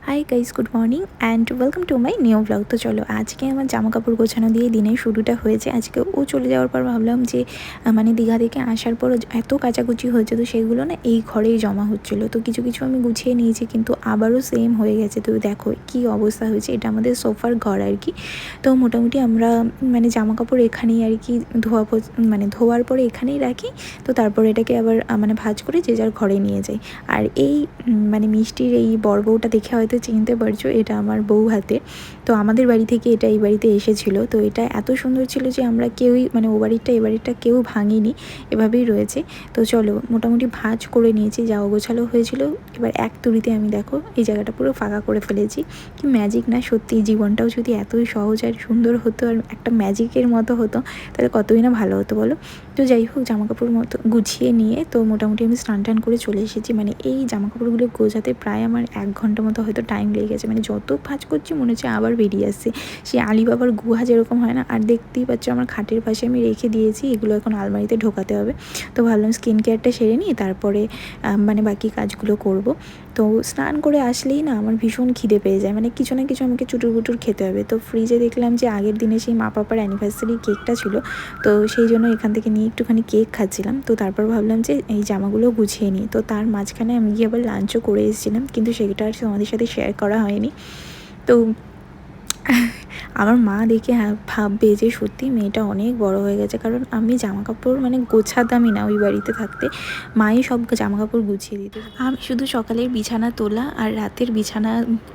Hi guys, good morning and welcome to my new blog. তো চলো, আজকে আমার জামা কাপড় গোছানো দিয়ে দিনের শুরুটা হয়েছে। আজকে ও চলে যাওয়ার পর ভাবলাম যে দীঘা থেকে আসার পর এত কাচাকুচি হয়েছে, তো সেগুলো না এই ঘরেই জমা হচ্ছিলো। তো কিছু কিছু আমি গুছিয়ে নিয়েছি, কিন্তু আবারও সেম হয়ে গেছে। তো দেখো কী অবস্থা হয়েছে। এটা আমাদের সোফার ঘর আর কি। তো মোটামুটি আমরা জামা কাপড় এখানেই আর কি ধোয়ার পরে এখানেই রাখি। তো তারপর এটাকে আবার ভাঁজ করে যে যার ঘরে নিয়ে যাই। আর এই মিষ্টির এই বড়বউটা দেখে হয়তো চিনতে পারছো, এটা আমার বউ হাতে। তো আমাদের বাড়ি থেকে এটা এই বাড়িতে এসেছিলো। তো এটা এত সুন্দর ছিল যে আমরা কেউই ও বাড়িটা এ বাড়িটা কেউ ভাঙিনি, এভাবেই রয়েছে। তো চলো, মোটামুটি ভাঁজ করে নিয়েছি, যা গোছালো হয়েছিল। এবার এক তুড়িতে আমি দেখো এই জায়গাটা পুরো ফাঁকা করে ফেলেছি। কি ম্যাজিক না? সত্যি জীবনটাও যদি এতই সহজ আর সুন্দর হতো আর একটা ম্যাজিকের মতো হতো, তাহলে কতই না ভালো হতো বলো। তো যাই হোক, জামাকাপড় মতো গুছিয়ে নিয়ে তো মোটামুটি আমি স্নান টান করে চলে এসেছি। এই জামাকাপড়গুলো গোছাতে প্রায় আমার 1 ঘন্টা মতো হয়তো টাইম লেগে গেছে। যত ভাঁজ করছি মনে হচ্ছে আবার বেরিয়ে আসছে। সে আলিবাবার গুহা যেরকম হয় না। আর দেখতেই পাচ্ছ আমার খাটের পাশে আমি রেখে দিয়েছি, এগুলো এখন আলমারিতে ঢোকাতে হবে। তো ভাবলাম স্কিন কেয়ারটা সেরে নিই, তারপরে বাকি কাজগুলো করব। তো স্নান করে আসলেই না আমার ভীষণ খিদে পেয়ে যায়, কিছু না কিছু আমাকে চুটুর বুটুর খেতে হবে। তো ফ্রিজে দেখলাম যে আগের দিনে সেই মা পাপার অ্যানিভার্সারি কেকটা ছিল। তো সেই জন্য এখান থেকে নিয়ে একটুখানি কেক খাচ্ছিলাম। তো তারপর ভাবলাম যে এই জামাগুলো গুছিয়ে নিই। তো তার মাঝখানে আমি গিয়ে আবার লাঞ্চও করে এসেছিলাম, কিন্তু সেটা আর তোমাদের সাথে শেয়ার করা হয়নি। তো আমার মা দেখে ভাববে যে সত্যি মেয়েটা অনেক বড় হয়ে গেছে, কারণ আমি জামাকাপড় গোছাতামই না ওই বাড়িতে থাকতে। মাই সব জামাকাপড় গুছিয়ে দিত। আমি শুধু সকালের বিছানা তোলা আর রাতের বিছানা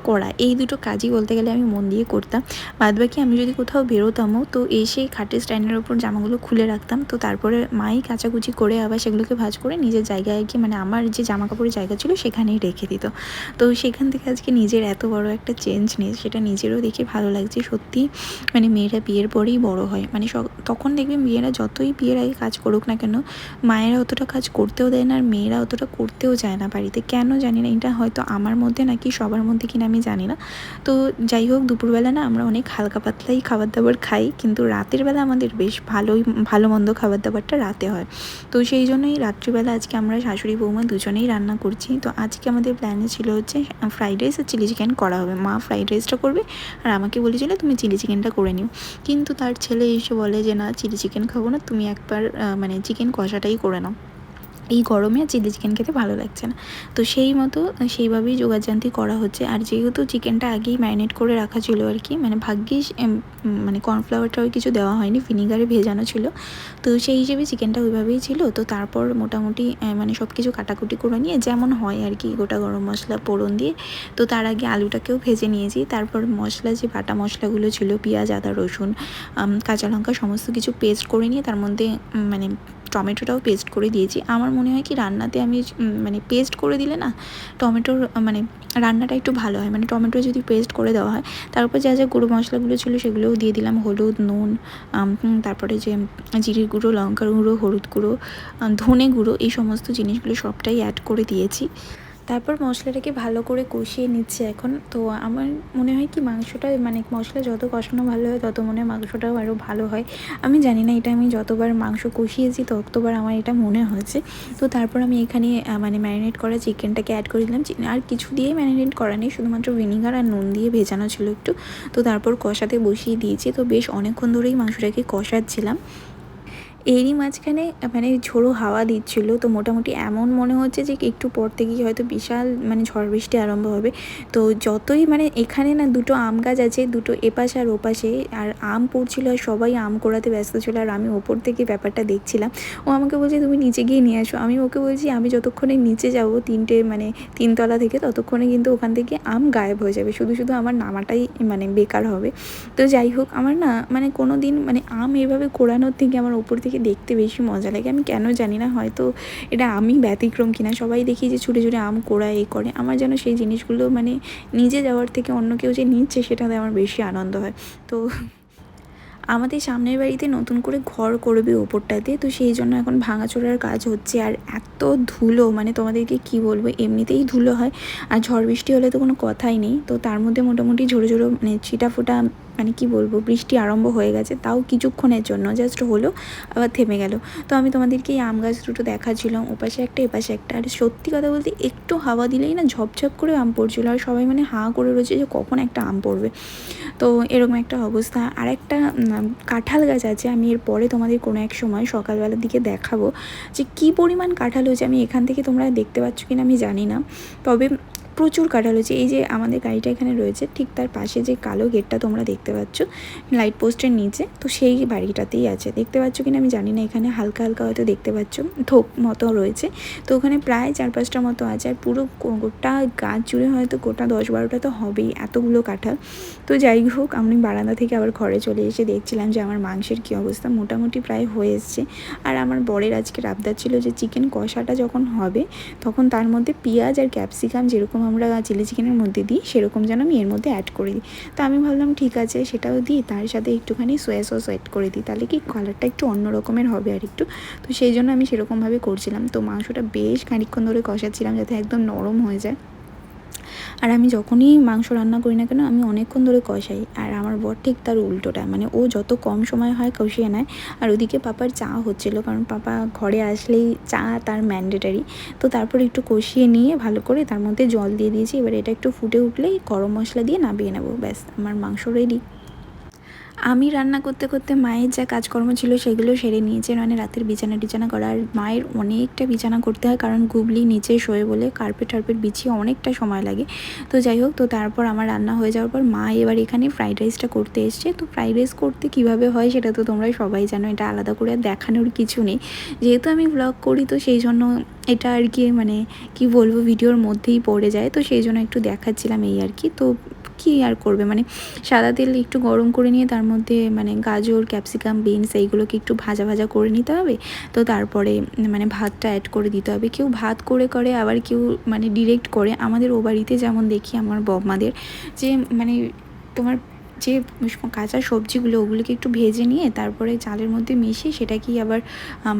করা, এই দুটো কাজই বলতে গেলে আমি মন দিয়ে করতাম। বাদবাকি আমি যদি কোথাও বেরোতামও, তো এসে খাটের স্ট্যান্ডের ওপর জামাগুলো খুলে রাখতাম। তো তারপরে মাই কাচাকুচি করে আবার সেগুলোকে ভাঁজ করে নিজের জায়গায় কি আমার যে জামাকাপড়ের জায়গা ছিল সেখানেই রেখে দিত। তো সেখান থেকে আজকে নিজের এত বড় একটা চেঞ্জ নিয়ে সেটা নিজেরও দেখে ভালো লাগছে। সত্যি মেয়েরা বিয়ের পরেই বড় হয়। তখন দেখবে মেয়েরা যতই বিয়ের আগে কাজ করুক না কেন, মায়েরা অতটা কাজ করতেও দেয় না, আর মেয়েরা অতটা করতেও চায় না বাড়িতে। কেন জানি না, এটা হয়তো আমার মধ্যে নাকি সবার মধ্যে কিনা আমি জানি না। তো যাই হোক, দুপুরবেলা না আমরা অনেক হালকা পাতলাই খাবার দাবার খাই, কিন্তু রাতের বেলা আমাদের বেশ ভালো মন্দ খাবার দাবারটা রাতে হয়। তো সেই জন্যই রাত্রিবেলা আজকে আমরা শাশুড়ি বৌমা দুজনেই রান্না করছি। তো আজকে আমাদের প্ল্যানে ছিল হচ্ছে ফ্রাইড রাইস আর চিলি চিকেন করা হবে। মা ফ্রাইড রাইসটা করবে আর আমাকে বলেছিল তুমি চিলি চিকেনটা করে নিও। কিন্তু তার ছেলে এসে বলে যে না, চিলি চিকেন খাবো না, তুমি একবার চিকেন কষাটাই করে নাও, এই গরমে আর চিলি চিকেন খেতে ভালো লাগছে না। তো সেইভাবেই জোগাড়যন্ত্র করা হচ্ছে। আর যেহেতু চিকেনটা আগেই ম্যারিনেট করে রাখা ছিল আর কি, ভাগ্যিস কর্নফ্লাওয়ারটাও কিছু দেওয়া হয়নি, ভিনিগারে ভেজানো ছিল। তো সেই হিসেবে চিকেনটা ওইভাবেই ছিল। তো তারপর মোটামুটি সব কিছু কাটাকুটি করে নিয়ে যেমন হয় আর কি, গোটা গরম মশলা ফোড়ন দিয়ে, তো তার আগে আলুটাকেও ভেজে নিয়েছি। তারপর মশলা, যে বাটা মশলাগুলো ছিল, পেঁয়াজ, আদা, রসুন, কাঁচা লঙ্কা সমস্ত কিছু পেস্ট করে নিয়ে তার মধ্যে টমেটোটাও পেস্ট করে দিয়েছি। আমার মনে হয় কি, রান্নাতে আমি পেস্ট করে দিলে না টমেটোর রান্নাটা একটু ভালো হয়। টমেটো যদি পেস্ট করে দেওয়া হয়, তারপর যা যা গুঁড়ো মশলাগুলো ছিল সেগুলোও দিয়ে দিলাম, হলুদ, নুন, তারপরে যে জিরের গুঁড়ো, লঙ্কার গুঁড়ো, হলুদ গুঁড়ো, ধনে গুঁড়ো, এই সমস্ত জিনিসগুলো সবটাই অ্যাড করে দিয়েছি। তারপর মশলাটাকে ভালো করে কষিয়ে নিচ্ছে এখন। তো আমার মনে হয় কি, মাংসটা মশলা যত কষানো ভালো হয় তত মনে হয় মাংসটাও আরও ভালো হয়। আমি জানি না, এটা আমি যতবার মাংস কষিয়েছি ততবার আমার এটা মনে হয়েছে। তো তারপর আমি এখানে ম্যারিনেট করা চিকেনটাকে অ্যাড করে দিলাম। আর কিছু দিয়েই ম্যারিনেট করা নেই, শুধুমাত্র ভিনিগার আর নুন দিয়ে ভেজানো ছিল একটু। তো তারপর কষাতে বসিয়ে দিয়েছি। তো বেশ অনেকক্ষণ ধরেই মাংসটাকে কষাচ্ছিলাম। এরই মাঝখানে ঝোড়ো হাওয়া দিচ্ছিল। তো মোটামুটি এমন মনে হচ্ছে যে একটু পর থেকেই হয়তো বিশাল ঝড় বৃষ্টি আরম্ভ হবে। তো যতই এখানে না দুটো আম গাছ আছে, দুটো এপাশে আর ওপাশে, আর আম পড়ছিল আর সবাই আম কোড়াতে ব্যস্ত ছিল, আর আমি ওপর থেকে ব্যাপারটা দেখছিলাম। ও আমাকে বলছে তুমি নিচে গিয়ে নিয়ে আসো। আমি ওকে বলছি আমি যতক্ষণে নিচে যাবো 3তলা থেকে, ততক্ষণে কিন্তু ওখান থেকে আম গায়েব হয়ে যাবে, শুধু শুধু আমার নামাটাই বেকার হবে। তো যাই হোক, আমার না কোনো দিন আম এভাবে কোড়ানোর থেকে আমার ওপর থেকে দেখতে বেশি মজা লাগে। আমি কেন জানি না, হয়তো এটা আমি ব্যতিক্রম কিনা। সবাই দেখি যে ছুটে ছুটে আম কোড়ায়, এই করে। আমার যেন সেই জিনিসগুলো নিজে যাওয়ার থেকে অন্য কেউ যে নিচ্ছে সেটাতে আমার বেশি আনন্দ হয়। তো আমাদের সামনের বাড়িতে নতুন করে ঘর করবে ওপরটাতে, তো সেই জন্য এখন ভাঙাচোরার কাজ হচ্ছে। আর এত ধুলো, তোমাদেরকে কি বলবো, এমনিতেই ধুলো হয়, আর ঝড় বৃষ্টি হলে তো কোনো কথাই নেই। তো তার মধ্যে মোটামুটি ঝোড়ো ঝোড়ো ছিটাফোঁটা মানে কি বলবো, বৃষ্টি আরম্ভ হয়ে গেছে, তাও কিছুক্ষণের জন্য জাস্ট হলো, আবার থেমে গেল। তো আমি তোমাদেরকে এই আম গাছ দুটো দেখাচ্ছিলাম, ওপাশে একটা এপাশে একটা। আর সত্যি কথা বলতে একটু হাওয়া দিলেই না ঝপঝপ করে আম পড়ছিলো, আর সবাই মানে হাঁ করে রয়েছে যে কখন একটা আম পড়বে। তো এরকম একটা অবস্থা। আর একটা কাঁঠাল গাছ আছে, আমি এরপরে তোমাদের কোনো এক সময় সকালবেলার দিকে দেখাবো যে কী পরিমাণ কাঁঠাল হয়েছে। আমি এখান থেকে তোমরা দেখতে পাচ্ছ কিনা আমি জানি না, তবে প্রচুর কাঁঠাল হয়েছে। এই যে আমাদের গাড়িটা এখানে রয়েছে, ঠিক তার পাশে যে কালো গেটটা তোমরা দেখতে পাচ্ছ লাইট পোস্টের নিচে, তো সেই বাড়িটাতেই আছে। দেখতে পাচ্ছ কিনা আমি জানি না, এখানে হালকা হালকা হয়তো দেখতে পাচ্ছ থোক মতো রয়েছে। তো ওখানে প্রায় 4-5টা মতো আছে, আর পুরো গোটা গাছ জুড়ে হয়তো গোটা 10-12টা তো হবেই, এতগুলো কাঁঠাল। তো যাই হোক, আমি বারান্দা থেকে আবার ঘরে চলে এসে দেখছিলাম যে আমার মাংসের কী অবস্থা। মোটামুটি প্রায় হয়ে এসছে। আর আমার বরের আজকে আবদার ছিল যে চিকেন কষাটা যখন হবে তখন তার মধ্যে পেঁয়াজ আর ক্যাপসিকাম যেরকম আমরা চিলি চিকেনের মধ্যে দিই সেরকম যেন আমি এর মধ্যে অ্যাড করে দিই। তো আমি ভাবলাম ঠিক আছে সেটাও দিই, তার সাথে একটুখানি সয়া সস অ্যাড করে দিই, তাহলে কি কালারটা একটু অন্য রকমের হবে আর একটু। তো সেই জন্য আমি সেরকমভাবে করছিলাম। তো মাংসটা বেশ খানিকক্ষণ ধরে কষাচ্ছিলাম যাতে একদম নরম হয়ে যায়। আর আমি যখনই মাংস রান্না করি না কেন আমি অনেকক্ষণ ধরে কষাই। আর আমার বর ঠিক তার উল্টোটা, মানে ও যত কম সময় হয় কষিয়ে নেয়। আর ওদিকে পাপার চা হচ্ছিলো, কারণ পাপা ঘরে আসলেই চা তার ম্যান্ডেটারি। তো তারপর একটু কষিয়ে নিয়ে ভালো করে তার মধ্যে জল দিয়ে দিয়েছি। এবার এটা একটু ফুটে উঠলেই গরম মশলা দিয়ে নামিয়ে নেবো, ব্যাস আমার মাংস রেডি। আমি রান্না করতে করতে মায়ের যা কাজকর্ম ছিল সেগুলো সেরে নিয়েছে, মানে রাতের বিছানা টিছানা করা। আর মায়ের অনেকটা বিছানা করতে হয়, কারণ গুবলি নিচে শোয়ে বলে কার্পেট টার্পেট বিছিয়ে অনেকটা সময় লাগে। তো যাই হোক, তো তারপর আমার রান্না হয়ে যাওয়ার পর মা এবার এখানে ফ্রাইড রাইসটা করতে এসছে। তো ফ্রাইড রাইস করতে কীভাবে হয় সেটা তো তোমরা সবাই জানো, এটা আলাদা করে আর দেখানোর কিছু নেই। যেহেতু আমি ব্লগ করি তো সেই জন্য এটা আর কি, মানে কি বলবো, ভিডিওর মধ্যেই পড়ে যায়, তো সেই জন্য একটু দেখাচ্ছিলাম এই আর কি। তো কী আর করবে, মানে সাদা তেল একটু গরম করে নিয়ে তার মধ্যে মানে গাজর, ক্যাপসিকাম, বিনস এইগুলোকে একটু ভাজা ভাজা করে নিতে হবে। তো তারপরে মানে ভাতটা অ্যাড করে দিতে হবে। কেউ ভাত করে আবার কেউ মানে ডিরেক্ট করে। আমাদের ও বাড়িতে যেমন দেখি আমার বড়মাদের যে মানে তোমার যে কাঁচা সবজিগুলো ওগুলোকে একটু ভেজে নিয়ে তারপরে চালের মধ্যে মিশিয়ে সেটাকেই আবার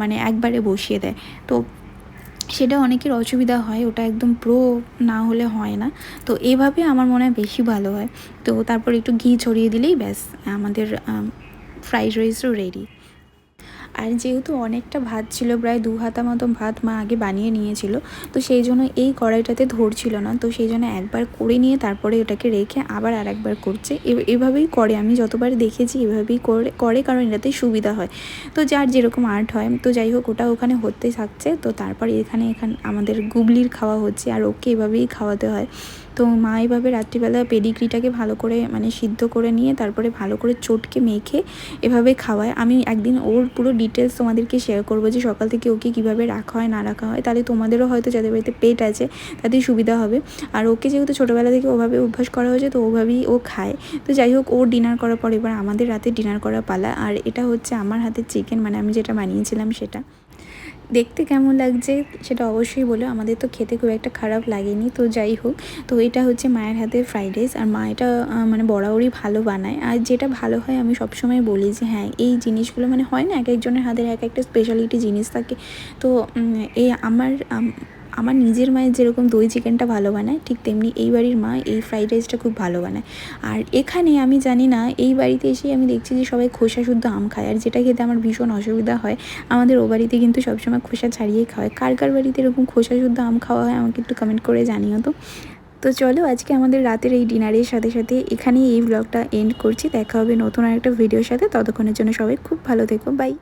মানে একবারে বসিয়ে দেয়। তো সেটা অনেকের অসুবিধা হয়, ওটা একদম প্রো না হলে হয় না। তো এভাবে আমার মনে হয় বেশি ভালো হয়। তো তারপর একটু ঘি ছড়িয়ে দিলেই ব্যাস আমাদের ফ্রাইড রাইসও রেডি। আর যেহেতু অনেকটা ভাত ছিল, প্রায় 2 হাতা মতো ভাত মা আগে বানিয়ে নিয়েছিল, তো সেই জন্য এই কড়াইটাতে ধরছিল না। তো সেই জন্য একবার করে নিয়ে তারপরে ওটাকে রেখে আবার আরেকবার করছে। এভাবেই করে, আমি যতবার দেখেছি এভাবেই করে কারণ এটাতে সুবিধা হয়। তো যার যেরকম আর্ট হয়। তো যাই হোক, ওটা ওখানে হতে থাকছে। তো তারপর এখানে আমাদের গুবলির খাওয়া হচ্ছে, আর ওকে এভাবেই খাওয়াতে হয়। তো মা এভাবে রাত্রিবেলা পেডিগ্রিটাকে ভালো করে মানে সিদ্ধ করে নিয়ে তারপরে ভালো করে চটকে মেখে এভাবে খাওয়ায়। আমি একদিন ওর পুরো ডিটেলস তোমাদেরকে শেয়ার করবো যে সকাল থেকে ওকে কীভাবে রাখা হয় না রাখা হয়, তাহলে তোমাদেরও হয়তো যাদের বাড়িতে পেট আছে তাদের সুবিধা হবে। আর ওকে যেহেতু ছোটোবেলা থেকে ওভাবে অভ্যাস করা হয়েছে তো ওভাবেই ও খায়। তো যাই হোক, ওর ডিনার করার পর এবার আমাদের রাতে ডিনার করা পালা। আর এটা হচ্ছে আমার হাতের চিকেন, মানে আমি যেটা বানিয়েছিলাম সেটা। দেখতে কেমন লাগছে সেটা অবশ্যই বলো, আমাদের তো খেতে খুব একটা খারাপ লাগেনি। তো যাই হোক, তো এটা হচ্ছে মায়ের হাতের ফ্রাইড রাইস। আর মা এটা মানে বরাবরই ভালো বানায়। আর যেটা ভালো হয় আমি সবসময় বলি যে হ্যাঁ, এই জিনিসগুলো মানে হয় না, এক একজনের হাতের এক একটা স্পেশালিটি জিনিস থাকে। তো এই আমার নিজের মায়ের যেরকম দই চিকেনটা ভালো বানায়, ঠিক তেমনি এই বাড়ির মা এই ফ্রাইড রাইসটা খুব ভালো বানায়। আর এখানে আমি জানি না, এই বাড়িতে এসেই আমি দেখছি যে সবাই খোসা শুদ্ধ আম খায়, আর যেটা খেতে আমার ভীষণ অসুবিধা হয়। আমাদের ও বাড়িতে কিন্তু সবসময় খোসা ছাড়িয়েই খাওয়ায়। কার কার বাড়িতে এরকম খোসা শুদ্ধ আম খাওয়া হয় আমাকে একটু কমেন্ট করে জানিও তো। তো চলো, আজকে আমাদের রাতের এই ডিনারের সাথে সাথে এখানেই এই ব্লগটা এন্ড করছি। দেখা হবে নতুন আরেকটা ভিডিওর সাথে। ততক্ষণের জন্য সবাই খুব ভালো থেকো, বাই।